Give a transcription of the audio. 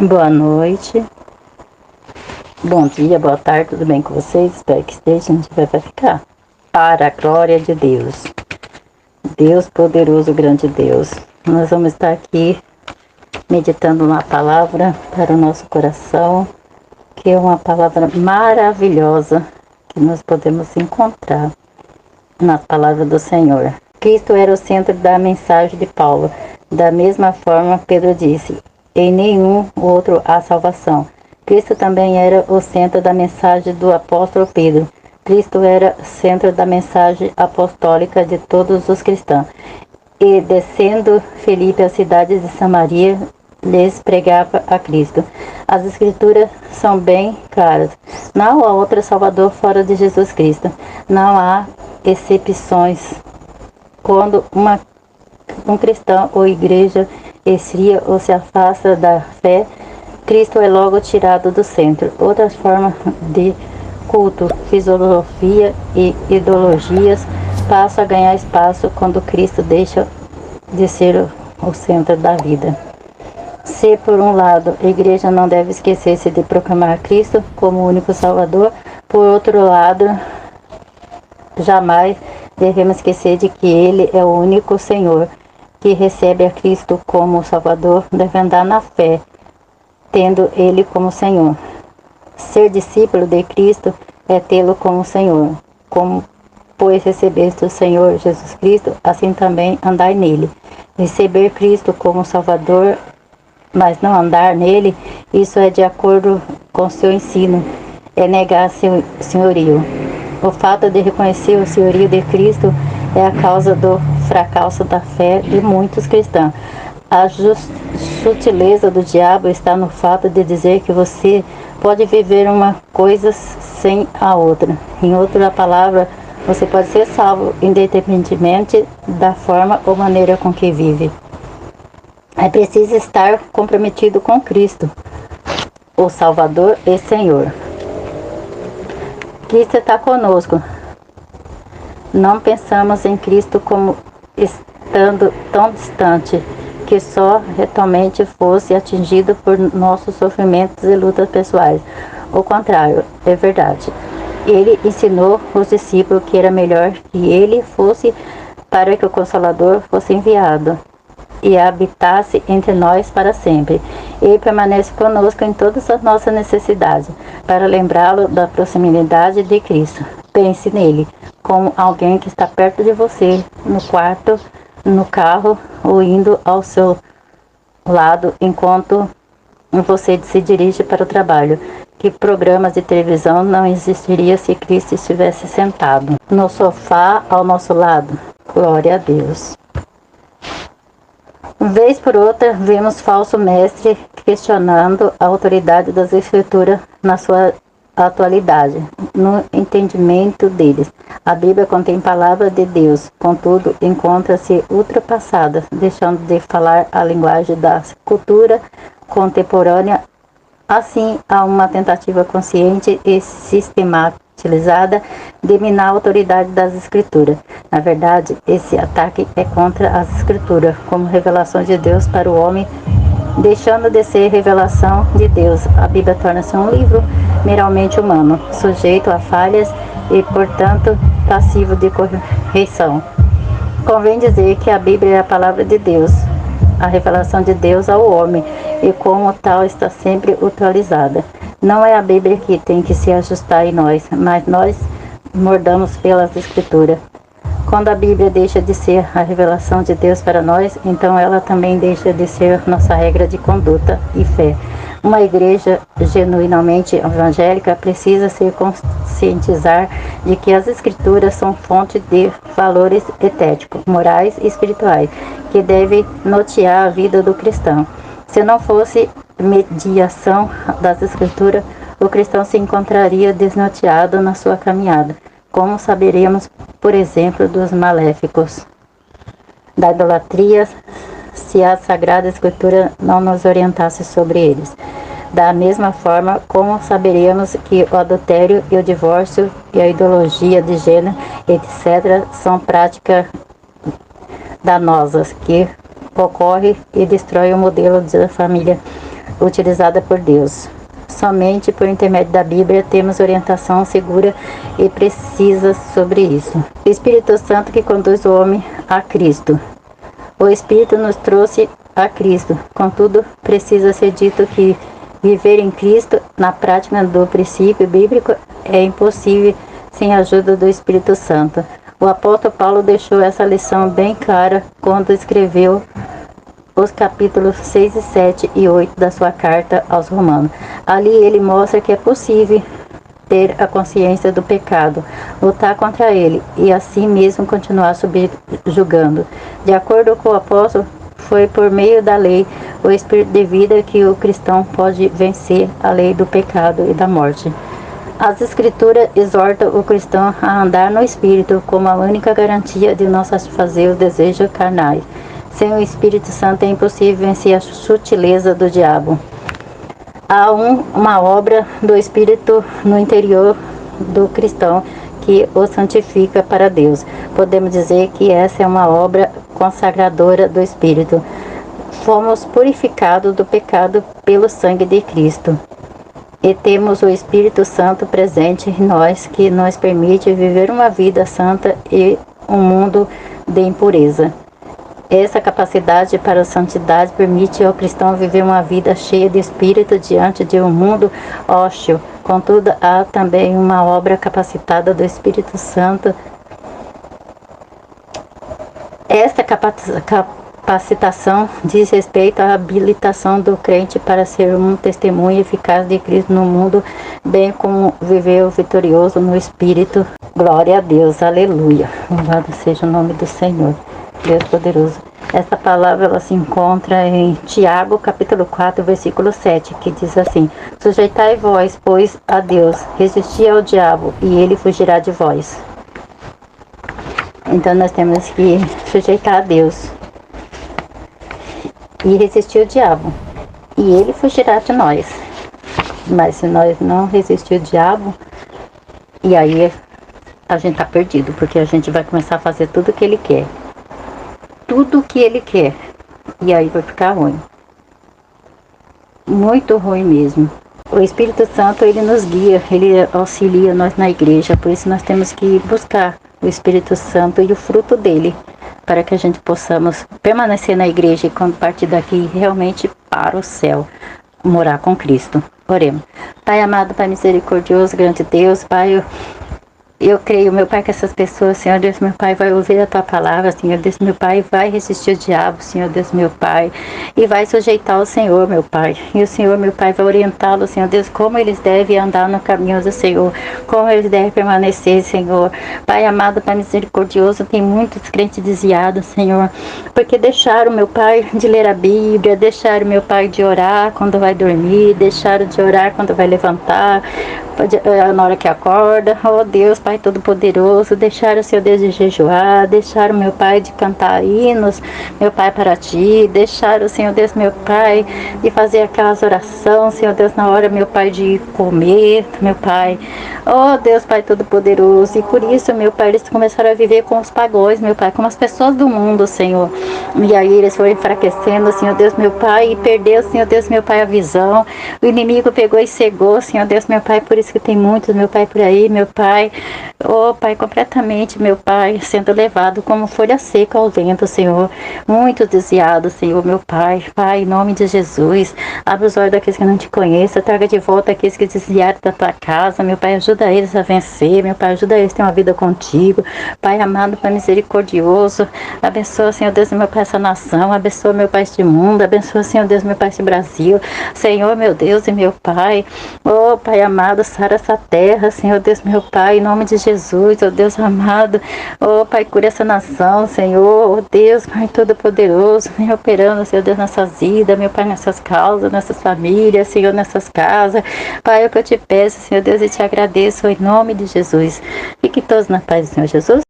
Boa noite, bom dia, boa tarde, tudo bem com vocês? Espero que esteja, onde vai ficar. Para a glória de Deus, Deus poderoso, grande Deus. Nós vamos estar aqui meditando uma palavra para o nosso coração, que é uma palavra maravilhosa que nós podemos encontrar nas palavras do Senhor. Cristo era o centro da mensagem de Paulo. Da mesma forma, Pedro disse: em nenhum outro há salvação. Cristo também era o centro da mensagem do apóstolo Pedro. Cristo era centro da mensagem apostólica de todos os cristãos. E descendo Filipe às cidades de Samaria, lhes pregava a Cristo. As Escrituras são bem claras. Não há outro Salvador fora de Jesus Cristo. Não há exceções. Quando um cristão ou igreja esfria ou se afasta da fé, Cristo é logo tirado do centro. Outras formas de culto, filosofia e ideologias passam a ganhar espaço quando Cristo deixa de ser o centro da vida. Se, por um lado, a igreja não deve esquecer-se de proclamar Cristo como o único Salvador, por outro lado, jamais devemos esquecer de que Ele é o único Senhor. Que recebe a Cristo como Salvador deve andar na fé, tendo Ele como Senhor. Ser discípulo de Cristo é tê-lo como Senhor. Como, pois, recebeste o Senhor Jesus Cristo, assim também andai nele. Receber Cristo como Salvador, mas não andar nele, isso é de acordo com seu ensino, é negar seu senhorio. O fato de reconhecer o senhorio de Cristo é a causa do fracasso da fé de muitos cristãos. A sutileza do diabo está no fato de dizer que você pode viver uma coisa sem a outra. Em outra palavra, você pode ser salvo independentemente da forma ou maneira com que vive. É preciso estar comprometido com Cristo, o Salvador e Senhor. Cristo está conosco. Não pensamos em Cristo como estando tão distante, que só retalmente fosse atingido por nossos sofrimentos e lutas pessoais. O contrário, é verdade. Ele ensinou os discípulos que era melhor que ele fosse para que o Consolador fosse enviado e habitasse entre nós para sempre. Ele permanece conosco em todas as nossas necessidades, para lembrá-lo da proximidade de Cristo. Pense nele como alguém que está perto de você, no quarto, no carro ou indo ao seu lado enquanto você se dirige para o trabalho. Que programas de televisão não existiria se Cristo estivesse sentado no sofá ao nosso lado? Glória a Deus. Vez por outra, vemos falso mestre questionando a autoridade das Escrituras na sua atualidade, no entendimento deles. A Bíblia contém palavras de Deus, contudo, encontra-se ultrapassada, deixando de falar a linguagem da cultura contemporânea. Assim, há uma tentativa consciente e sistematizada de minar a autoridade das Escrituras. Na verdade, esse ataque é contra as Escrituras, como revelação de Deus para o homem. Deixando de ser revelação de Deus, a Bíblia torna-se um livro meramente humano, sujeito a falhas e, portanto, passivo de correção. Convém dizer que a Bíblia é a palavra de Deus, a revelação de Deus ao homem, e como tal está sempre atualizada. Não é a Bíblia que tem que se ajustar em nós, mas nós mordamos pelas Escrituras. Quando a Bíblia deixa de ser a revelação de Deus para nós, então ela também deixa de ser nossa regra de conduta e fé. Uma igreja genuinamente evangélica precisa se conscientizar de que as Escrituras são fonte de valores estéticos, morais e espirituais, que devem nortear a vida do cristão. Se não fosse mediação das Escrituras, o cristão se encontraria desnorteado na sua caminhada. Como saberemos, por exemplo, dos maléficos da idolatria, se a Sagrada Escritura não nos orientasse sobre eles? Da mesma forma, como saberíamos que o adultério e o divórcio e a ideologia de gênero, etc., são práticas danosas que ocorrem e destroem o modelo da família utilizada por Deus. Somente por intermédio da Bíblia temos orientação segura e precisa sobre isso. O Espírito Santo que conduz o homem a Cristo. O Espírito nos trouxe a Cristo. Contudo, precisa ser dito que viver em Cristo, na prática do princípio bíblico, é impossível sem a ajuda do Espírito Santo. O apóstolo Paulo deixou essa lição bem clara quando escreveu os capítulos 6 e 7 e 8 da sua carta aos Romanos. Ali ele mostra que é possível ter a consciência do pecado, lutar contra ele e assim mesmo continuar subjugando. De acordo com o apóstolo, foi por meio da lei, o Espírito de vida, que o cristão pode vencer a lei do pecado e da morte. As Escrituras exortam o cristão a andar no Espírito como a única garantia de não satisfazer os desejos carnais. Sem o Espírito Santo é impossível vencer a sutileza do diabo. Há uma obra do Espírito no interior do cristão que o santifica para Deus. Podemos dizer que essa é uma obra consagradora do Espírito. Fomos purificados do pecado pelo sangue de Cristo. E temos o Espírito Santo presente em nós, que nos permite viver uma vida santa e um mundo de impureza. Essa capacidade para a santidade permite ao cristão viver uma vida cheia de espírito diante de um mundo hostil. Contudo, há também uma obra capacitada do Espírito Santo. Esta capacitação diz respeito à habilitação do crente para ser um testemunho eficaz de Cristo no mundo, bem como viver vitorioso no Espírito. Glória a Deus, aleluia. Louvado seja o nome do Senhor, Deus poderoso. Essa palavra ela se encontra em Tiago, capítulo 4, versículo 7, que diz assim: sujeitai vós, pois, a Deus, resisti ao diabo, e ele fugirá de vós. Então nós temos que sujeitar a Deus e resistir ao diabo, e ele fugirá de nós. Mas se nós não resistir ao diabo, e aí a gente tá perdido, porque a gente vai começar a fazer tudo o que ele quer. Tudo o que ele quer. E aí vai ficar ruim. Muito ruim mesmo. O Espírito Santo, ele nos guia, ele auxilia nós na igreja. Por isso nós temos que buscar o Espírito Santo e o fruto dele, para que a gente possamos permanecer na igreja e quando partir daqui realmente para o céu, morar com Cristo. Oremos. Pai amado, Pai misericordioso, grande Deus, Pai, eu creio, meu Pai, que essas pessoas, Senhor Deus, meu Pai, vai ouvir a Tua palavra, Senhor Deus, meu Pai, vai resistir o diabo, Senhor Deus, meu Pai, e vai sujeitar o Senhor, meu Pai. E o Senhor, meu Pai, vai orientá-lo, Senhor Deus, como eles devem andar no caminho do Senhor, como eles devem permanecer, Senhor. Pai amado, Pai misericordioso, tem muitos crentes desviados, Senhor, porque deixaram, meu Pai, de ler a Bíblia, deixaram, meu Pai, de orar quando vai dormir, deixaram de orar quando vai levantar, na hora que acorda. Oh Deus, Pai Todo-Poderoso, deixaram, Senhor Deus, de jejuar, deixaram, meu Pai, de cantar hinos, meu Pai, para Ti, deixaram, Senhor Deus, meu Pai, de fazer aquelas orações, Senhor Deus, na hora, meu Pai, de comer, meu Pai. Oh Deus, Pai Todo-Poderoso, e por isso, meu Pai, eles começaram a viver com os pagões, meu Pai, como as pessoas do mundo, Senhor. E aí eles foram enfraquecendo, Senhor Deus, meu Pai, e perdeu, Senhor Deus, meu Pai, a visão. O inimigo pegou e cegou, Senhor Deus, meu Pai, por isso que tem muitos, meu Pai, por aí, meu Pai. Oh, Pai, completamente, meu Pai, sendo levado como folha seca ao vento, Senhor. Muito desviado, Senhor, meu Pai. Pai, em nome de Jesus, abre os olhos daqueles que não te conhecem, traga de volta aqueles que desviaram da tua casa, meu Pai, ajuda eles a vencer, meu Pai, ajuda eles a ter uma vida contigo. Pai amado, Pai misericordioso, abençoa, Senhor Deus, meu Pai, essa nação, abençoa, meu Pai, este mundo, abençoa, Senhor Deus, meu Pai, este Brasil, Senhor, meu Deus e meu Pai. Oh, Pai amado, sara essa terra, Senhor Deus, meu Pai, em nome de Jesus, oh Deus amado, oh Pai, cura essa nação, Senhor, oh Deus, Pai Todo-Poderoso, vem operando, Senhor Deus, nessas vidas, meu Pai, nessas causas, nessas famílias, Senhor, nessas casas. Pai, é o que eu te peço, Senhor Deus, e te agradeço em nome de Jesus. Fique todos na paz do Senhor Jesus.